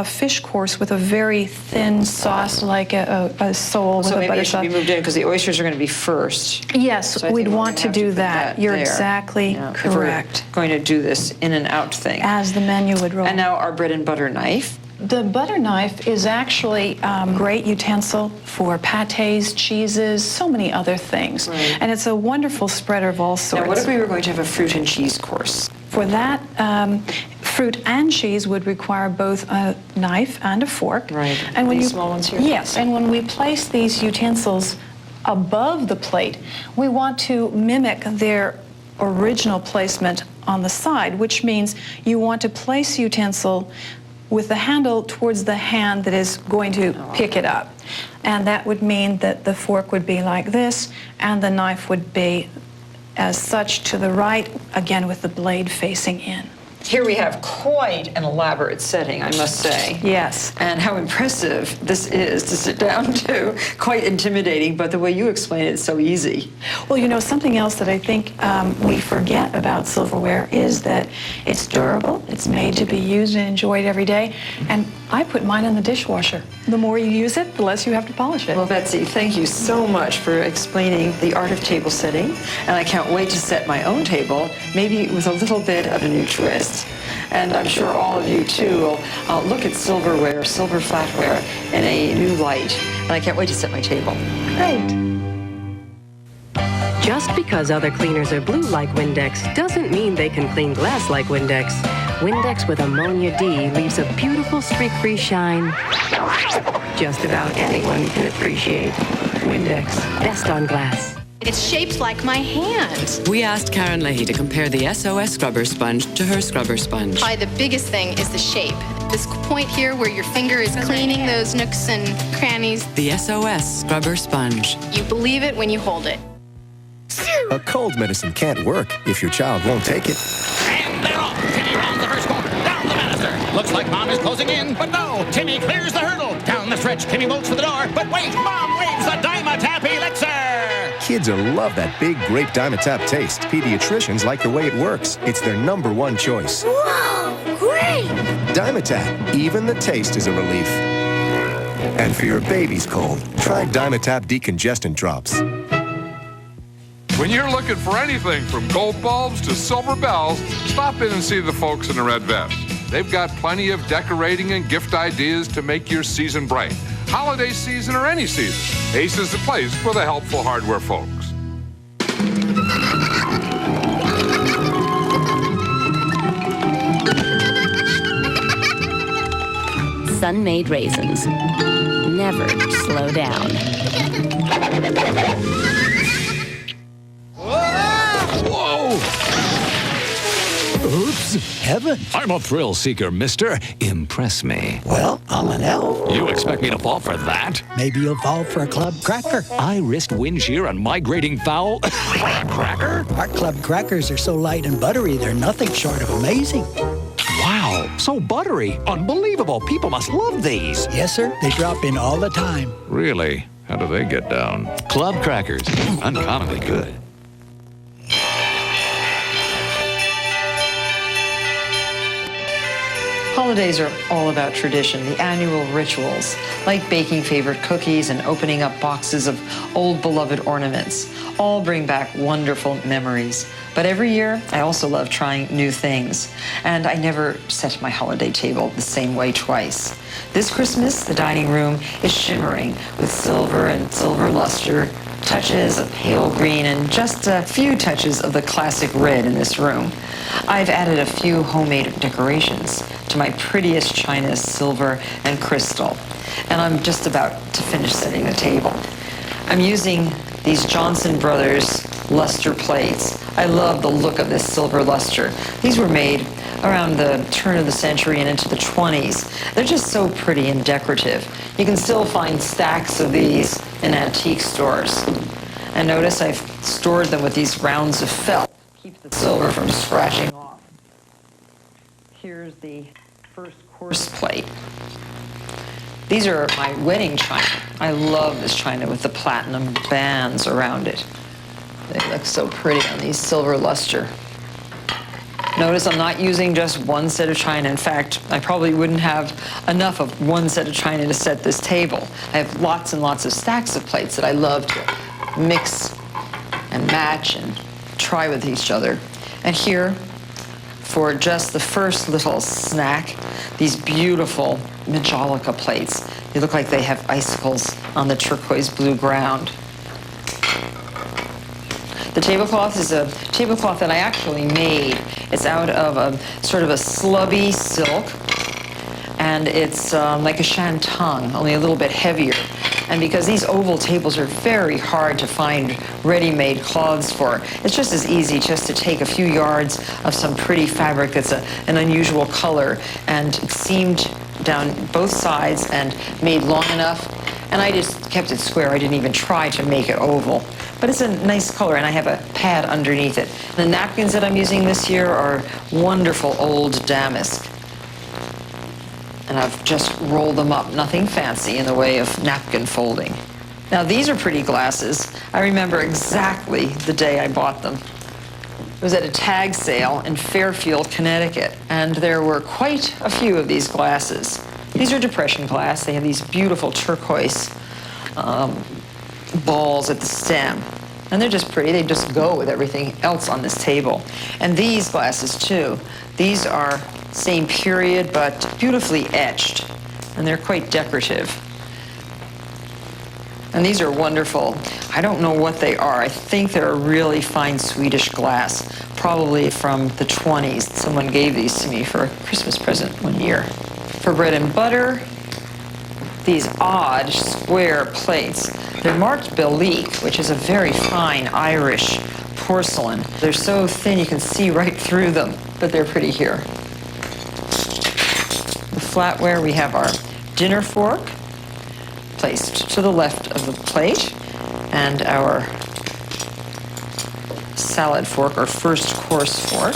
fish course with a very thin sauce, like a sole with a butter sauce. So maybe it should be moved in because the oysters are going to be first. Yes, so we'd want to do that. You're exactly correct. If we're going to do this in and out thing. As the menu would roll. And now our bread and butter knife. The butter knife is actually a great utensil for pâtés, cheeses, so many other things. Right. And it's a wonderful spreader of all sorts. Now, what if we were going to have a fruit and cheese course? For that, fruit and cheese would require both a knife and a fork. Right. And when these small ones here? Yes, and when we place these utensils above the plate, we want to mimic their original placement on the side, which means you want to place the utensil with the handle towards the hand that is going to pick it up. And that would mean that the fork would be like this, and the knife would be as such to the right, again with the blade facing in. Here we have quite an elaborate setting, I must say. Yes. And how impressive this is to sit down to. Quite intimidating, but the way you explain it is so easy. Well, you know, something else that I think we forget about silverware is that it's durable, it's made to be used and enjoyed every day, and I put mine in the dishwasher. The more you use it, the less you have to polish it. Well, Betsy, thank you so much for explaining the art of table setting, and I can't wait to set my own table, maybe with a little bit of a new twist. And I'm sure all of you, too, will look at silverware, silver flatware, in a new light. And I can't wait to set my table. Great. Just because other cleaners are blue like Windex doesn't mean they can clean glass like Windex. Windex with Ammonia D leaves a beautiful streak-free shine. Just about anyone can appreciate Windex. Best on glass. It's shaped like my hand. We asked Karen Leahy to compare the SOS scrubber sponge to her scrubber sponge. Probably the biggest thing is the shape. This point here where your finger is cleaning those nooks and crannies. The SOS scrubber sponge. You believe it when you hold it. A cold medicine can't work if your child won't take it. And they're off. Timmy rounds the first corner. Down the banister. Looks like Mom is closing in, but no. Timmy clears the hurdle. Down the stretch, Timmy bolts for the door. But wait, Mom waves the Dymatap Elixir. Kids will love that big grape Dymatap taste. Pediatricians like the way it works. It's their #1 choice. Whoa, great! Dymatap, even the taste is a relief. And for your baby's cold, try Dymatap decongestant drops. When you're looking for anything from gold bulbs to silver bells, stop in and see the folks in the red vest. They've got plenty of decorating and gift ideas to make your season bright. Holiday season or any season, Ace is the place for the helpful hardware folks. Sun-made raisins. Never slow down. Whoa! Oops, heaven. I'm a thrill seeker, mister. Impress me. Well, I'm an elf. You expect me to fall for that? Maybe you'll fall for a club cracker. I risked wind shear and migrating fowl for a cracker? Our club crackers are so light and buttery, they're nothing short of amazing. Wow, so buttery. Unbelievable. People must love these. Yes, sir. They drop in all the time. Really? How do they get down? Club crackers. Uncommonly good. Holidays are all about tradition, the annual rituals, like baking favorite cookies and opening up boxes of old beloved ornaments. All bring back wonderful memories. But every year, I also love trying new things. And I never set my holiday table the same way twice. This Christmas, the dining room is shimmering with silver and silver luster, touches of pale green, and just a few touches of the classic red in this room. I've added a few homemade decorations to my prettiest china, silver, and crystal. And I'm just about to finish setting the table. I'm using these Johnson Brothers luster plates. I love the look of this silver luster. These were made around the turn of the century and into the 20s. They're just so pretty and decorative. You can still find stacks of these in antique stores. And notice I've stored them with these rounds of felt. Keep the silver from scratching off. Here's the first course plate. These are my wedding china. I love this china with the platinum bands around it. They look so pretty on these silver luster. Notice I'm not using just one set of china. In fact, I probably wouldn't have enough of one set of china to set this table. I have lots and lots of stacks of plates that I love to mix and match and try with each other. And here, for just the first little snack, these beautiful Majolica plates. They look like they have icicles on the turquoise blue ground. The tablecloth is a tablecloth that I actually made. It's out of a sort of a slubby silk, and it's like a shantung, only a little bit heavier. And because these oval tables are very hard to find ready-made cloths for, it's just as easy just to take a few yards of some pretty fabric that's an unusual color and seamed down both sides and made long enough. And I just kept it square. I didn't even try to make it oval. But it's a nice color, and I have a pad underneath it. The napkins that I'm using this year are wonderful old damask. And I've just rolled them up, nothing fancy in the way of napkin folding. Now these are pretty glasses. I remember exactly the day I bought them. It was at a tag sale in Fairfield, Connecticut, and there were quite a few of these glasses. These are depression glass. They have these beautiful turquoise balls at the stem. And they're just pretty. They just go with everything else on this table. And these glasses, too. These are same period, but beautifully etched. And they're quite decorative. And these are wonderful. I don't know what they are. I think they're a really fine Swedish glass, probably from the 20s. Someone gave these to me for a Christmas present one year. For bread and butter, these odd square plates. They're marked Bellique, which is a very fine Irish porcelain. They're so thin you can see right through them, but they're pretty here. The flatware, we have our dinner fork placed to the left of the plate, and our salad fork, or first course fork.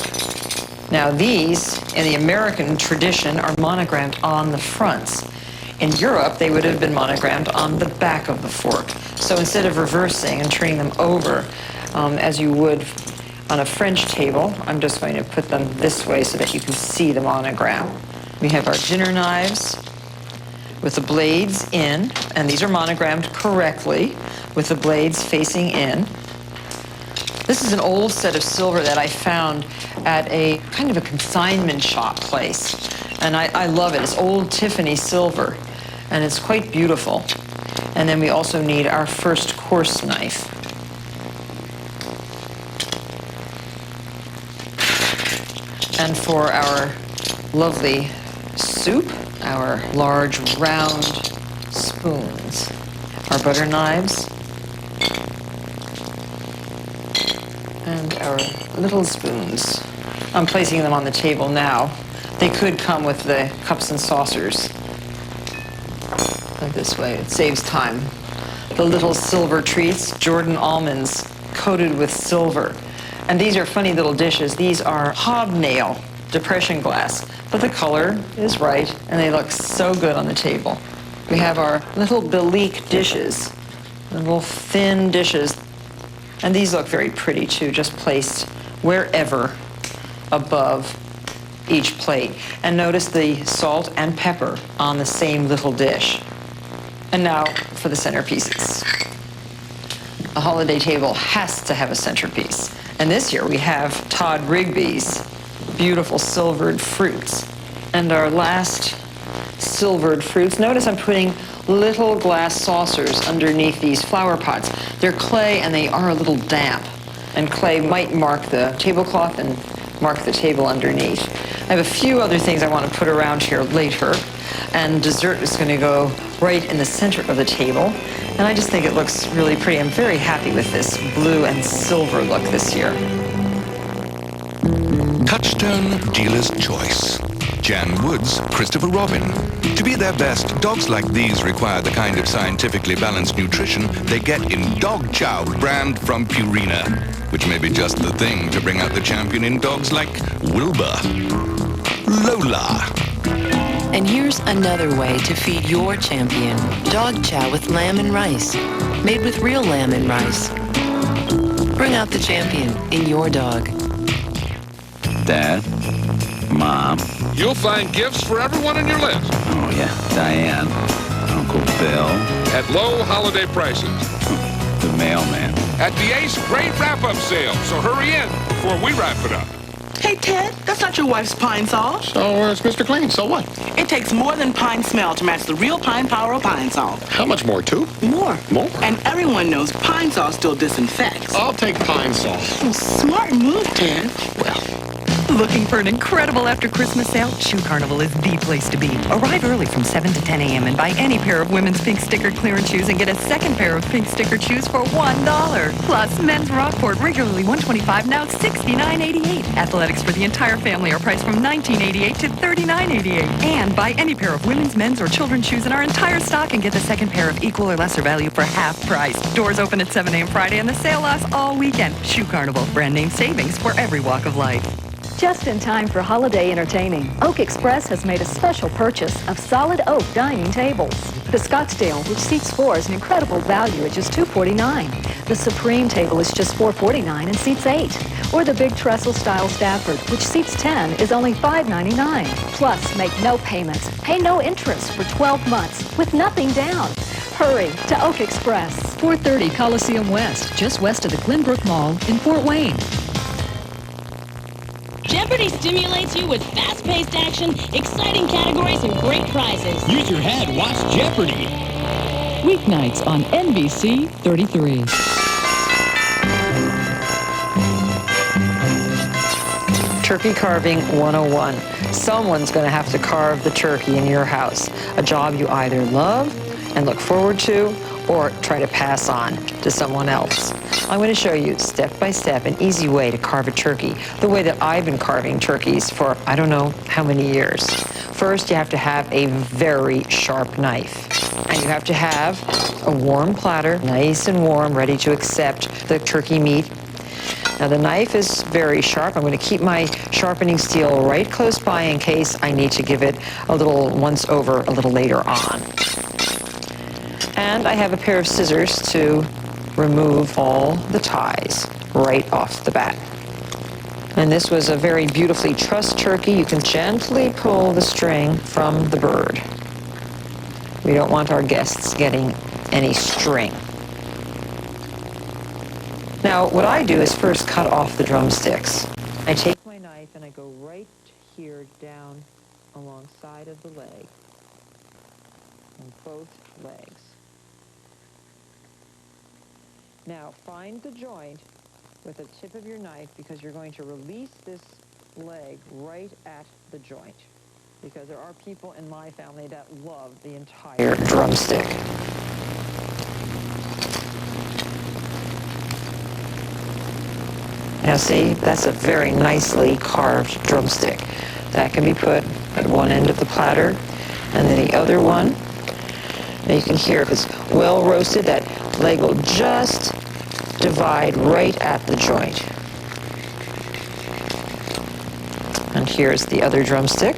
Now these, in the American tradition, are monogrammed on the fronts. In Europe, they would have been monogrammed on the back of the fork. So instead of reversing and turning them over, as you would on a French table, I'm just going to put them this way so that you can see the monogram. We have our dinner knives with the blades in, and these are monogrammed correctly with the blades facing in. This is an old set of silver that I found at a kind of a consignment shop place. And I love it. It's old Tiffany silver, and it's quite beautiful. And then we also need our first course knife. And for our lovely soup, our large round spoons, our butter knives, and our little spoons. I'm placing them on the table now. They could come with the cups and saucers. Like this way, it saves time. The little silver treats, Jordan almonds coated with silver. And these are funny little dishes. These are hobnail depression glass, but the color is right, and they look so good on the table. We have our little Bellique dishes, little thin dishes. And these look very pretty too, just placed wherever above each plate. And notice the salt and pepper on the same little dish. And now for the centerpieces. A holiday table has to have a centerpiece. And this year we have Todd Rigby's beautiful silvered fruits. And our last silvered fruits, notice I'm putting little glass saucers underneath these flower pots. They're clay and they are a little damp. And clay might mark the tablecloth and mark the table underneath. I have a few other things I want to put around here later. And dessert is going to go right in the center of the table. And I just think it looks really pretty. I'm very happy with this blue and silver look this year. Touchstone Dealer's Choice. Jan Woods, Christopher Robin. To be their best, dogs like these require the kind of scientifically balanced nutrition they get in Dog Chow brand from Purina, which may be just the thing to bring out the champion in dogs like Wilbur, Lola. And here's another way to feed your champion. Dog Chow with lamb and rice. Made with real lamb and rice. Bring out the champion in your dog. Dad, Mom. You'll find gifts for everyone on your list. Oh, yeah, Diane, Uncle Bill. At low holiday prices. The mailman. At the Ace Great Wrap-Up Sale. So hurry in before we wrap it up. Hey, Ted, that's not your wife's pine Sol. So it's Mr. Clean. So what? It takes more than pine smell to match the real pine power of pine Sol. How much more, too? More. More? And everyone knows pine Sol still disinfects. I'll take pine Sol. Oh, smart move, Ted. Well. Looking for an incredible after-Christmas sale? Shoe Carnival is the place to be. Arrive early from 7 to 10 a.m. and buy any pair of women's pink sticker clearance shoes and get a second pair of pink sticker shoes for $1. Plus, men's Rockport, regularly $125, now $69.88. Athletics for the entire family are priced from $19.88 to $39.88. And buy any pair of women's, men's, or children's shoes in our entire stock and get the second pair of equal or lesser value for half price. Doors open at 7 a.m. Friday and the sale lasts all weekend. Shoe Carnival, brand name savings for every walk of life. Just in time for holiday entertaining, Oak Express has made a special purchase of solid oak dining tables. The Scottsdale, which seats 4, is an incredible value at just $249. The Supreme table is just $449 and seats 8. Or the Big Trestle-style Stafford, which seats 10, is only $599. Plus, make no payments, pay no interest for 12 months with nothing down. Hurry to Oak Express. 430 Coliseum West, just west of the Glenbrook Mall in Fort Wayne. Jeopardy stimulates you with fast-paced action, exciting categories, and great prizes. Use your head, watch Jeopardy! Weeknights on NBC 33. Turkey Carving 101. Someone's going to have to carve the turkey in your house. A job you either love and look forward to, or try to pass on to someone else. I'm going to show you step by step an easy way to carve a turkey, the way that I've been carving turkeys for I don't know how many years. First, you have to have a very sharp knife. And you have to have a warm platter, nice and warm, ready to accept the turkey meat. Now the knife is very sharp. I'm going to keep my sharpening steel right close by in case I need to give it a little once over a little later on. And I have a pair of scissors to remove all the ties right off the bat. And this was a very beautifully trussed turkey. You can gently pull the string from the bird. We don't want our guests getting any string. Now, what I do is first cut off the drumsticks. I take my knife and I go right here down alongside of the leg, on both legs. Now, find the joint with the tip of your knife because you're going to release this leg right at the joint. Because there are people in my family that love the entire drumstick. Now see, that's a very nicely carved drumstick. That can be put at one end of the platter, and then the other one. Now you can hear if it's well roasted, that leg will just divide right at the joint. And here's the other drumstick.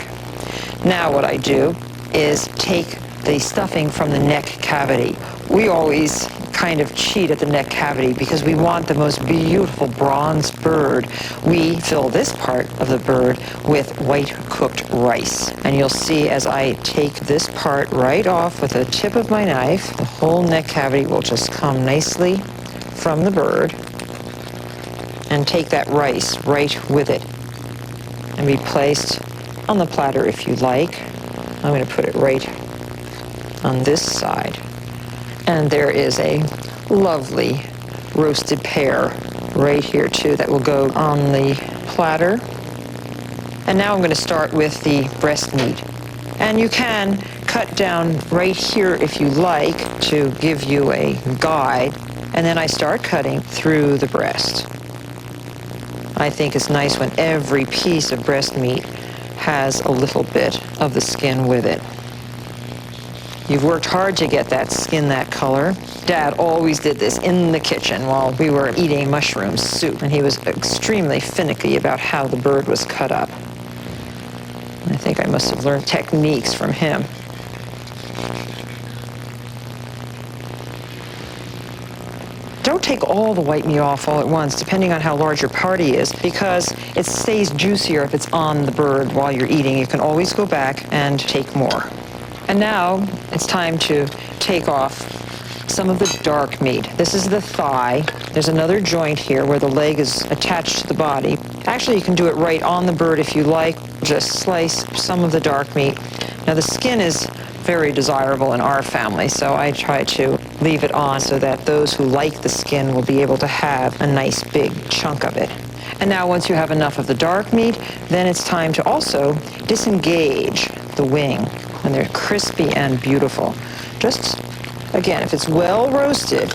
Now what I do is take the stuffing from the neck cavity. We always kind of cheat at the neck cavity because we want the most beautiful bronze bird. We fill this part of the bird with white cooked rice. And you'll see as I take this part right off with the tip of my knife, the whole neck cavity will just come nicely from the bird and take that rice right with it and be placed on the platter if you like. I'm going to put it right on this side. And there is a lovely roasted pear right here too that will go on the platter. And now I'm going to start with the breast meat. And you can cut down right here if you like to give you a guide. And then I start cutting through the breast. I think it's nice when every piece of breast meat has a little bit of the skin with it. You've worked hard to get that skin that color. Dad always did this in the kitchen while we were eating mushroom soup, and he was extremely finicky about how the bird was cut up. I think I must have learned techniques from him. Don't don't take all the white meat off all at once, depending on how large your party is, because it stays juicier if it's on the bird while you're eating. You can always go back and take more. And now it's time to take off some of the dark meat. This is the thigh. There's another joint here where the leg is attached to the body. Actually, you can do it right on the bird if you like. Just slice some of the dark meat. Now, the skin is very desirable in our family, so I try to leave it on so that those who like the skin will be able to have a nice big chunk of it. And now once you have enough of the dark meat, then it's time to also disengage the wing, and they're crispy and beautiful. Just, again, if it's well roasted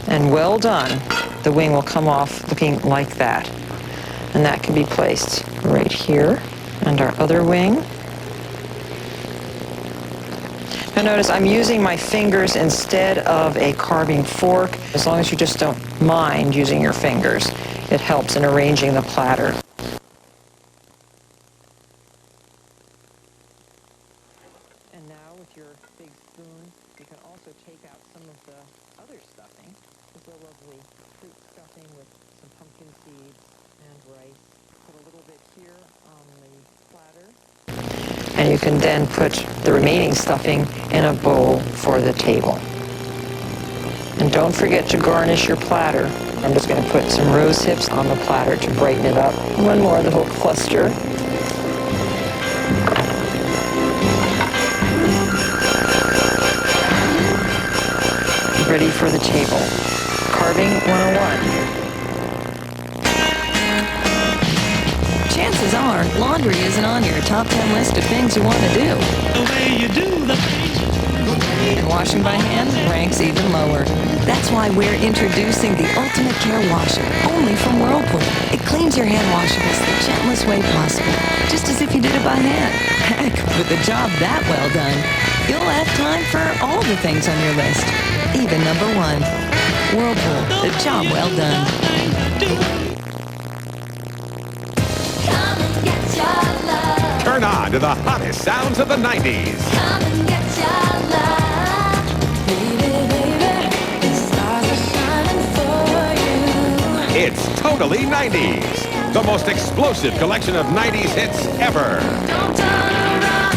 and well done, the wing will come off looking like that. And that can be placed right here, and our other wing. Now notice I'm using my fingers instead of a carving fork. As long as you just don't mind using your fingers, it helps in arranging the platter. And now with your big spoon, you can also take out some of the other stuffing. This is a lovely fruit stuffing with some pumpkin seeds and rice. Put a little bit here on the platter. And you can then put the remaining stuffing in a bowl for the table. And don't forget to garnish your platter. I'm just going to put some rose hips on the platter to brighten it up. One more little cluster. Ready for the table. Carving 101. Chances are, laundry isn't on your top 10 list of things you want to do. The way you do the things. And washing by hand ranks even lower. That's why we're introducing the Ultimate Care Washer, only from Whirlpool. It cleans your hand washables the gentlest way possible, just as if you did it by hand. Heck, with a job that well done, you'll have time for all the things on your list, even number one. Whirlpool, the job well done. Turn on to the hottest sounds of the 90s. Come and get your love. Baby, baby, the stars are shining for you. It's Totally 90s, the most explosive collection of 90s hits ever. Don't turn around,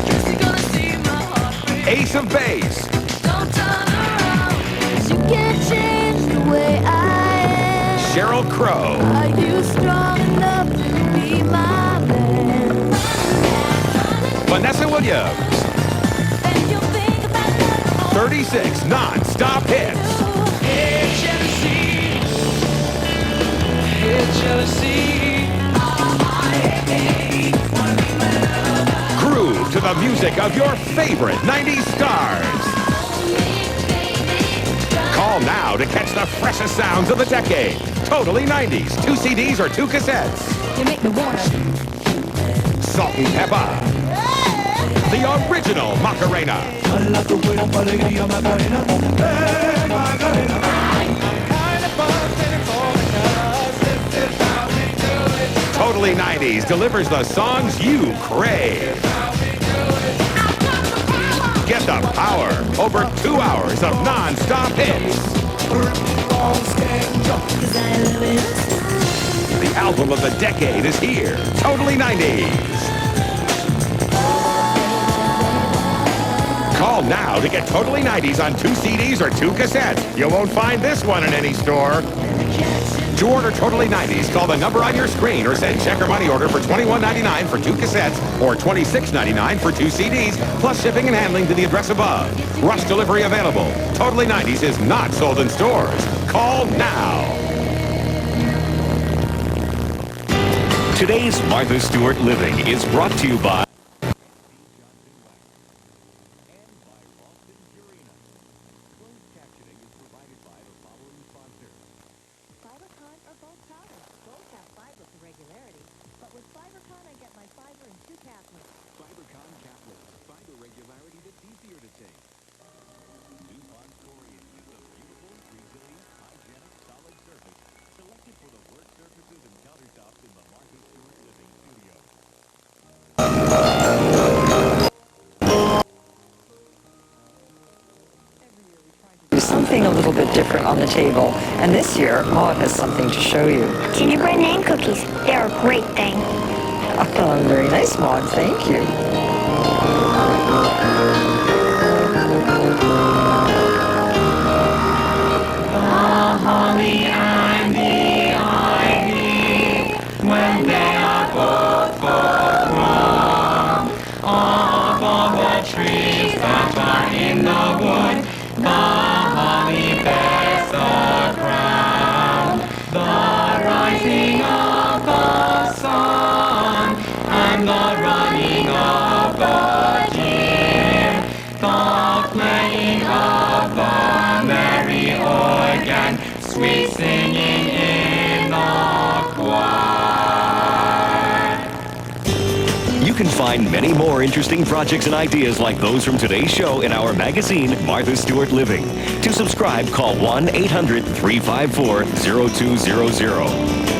'cause you're gonna see my heart break. Ace of Base. Don't turn around, 'cause you can't change the way I am. Sheryl Crow. Are you strong enough to be my man? Vanessa Williams. 36 non-stop hits. Hey, jealousy. Hey, jealousy. Groove to the music of your favorite 90s stars. Call now to catch the freshest sounds of the decade. Totally 90s. 2 CDs or 2 cassettes. You make me wanna. Salt and Pepper. The original Macarena. Totally 90s delivers the songs you crave. Get the power. Over 2 hours of non-stop hits. The album of the decade is here. Totally 90s. Call now to get Totally 90s on 2 CDs or 2 cassettes. You won't find this one in any store. To order Totally 90s, call the number on your screen or send check or money order for $21.99 for 2 cassettes or $26.99 for 2 CDs, plus shipping and handling to the address above. Rush delivery available. Totally 90s is not sold in stores. Call now. Today's Martha Stewart Living is brought to you by something a little bit different on the table. And this year, Maud has something to show you. Gingerbread man cookies. They're a great thing. Oh, very nice, Maud. Thank you. Holly and the ivy, when they are both grown, up on the trees that are in the wood, the holly bears the crown. The rising of the sun and the running of the deer, the playing of the merry organ, sweet singing in the choir. You can find many more interesting projects and ideas like those from today's show in our magazine, Martha Stewart Living. To subscribe, call 1-800-354-0200.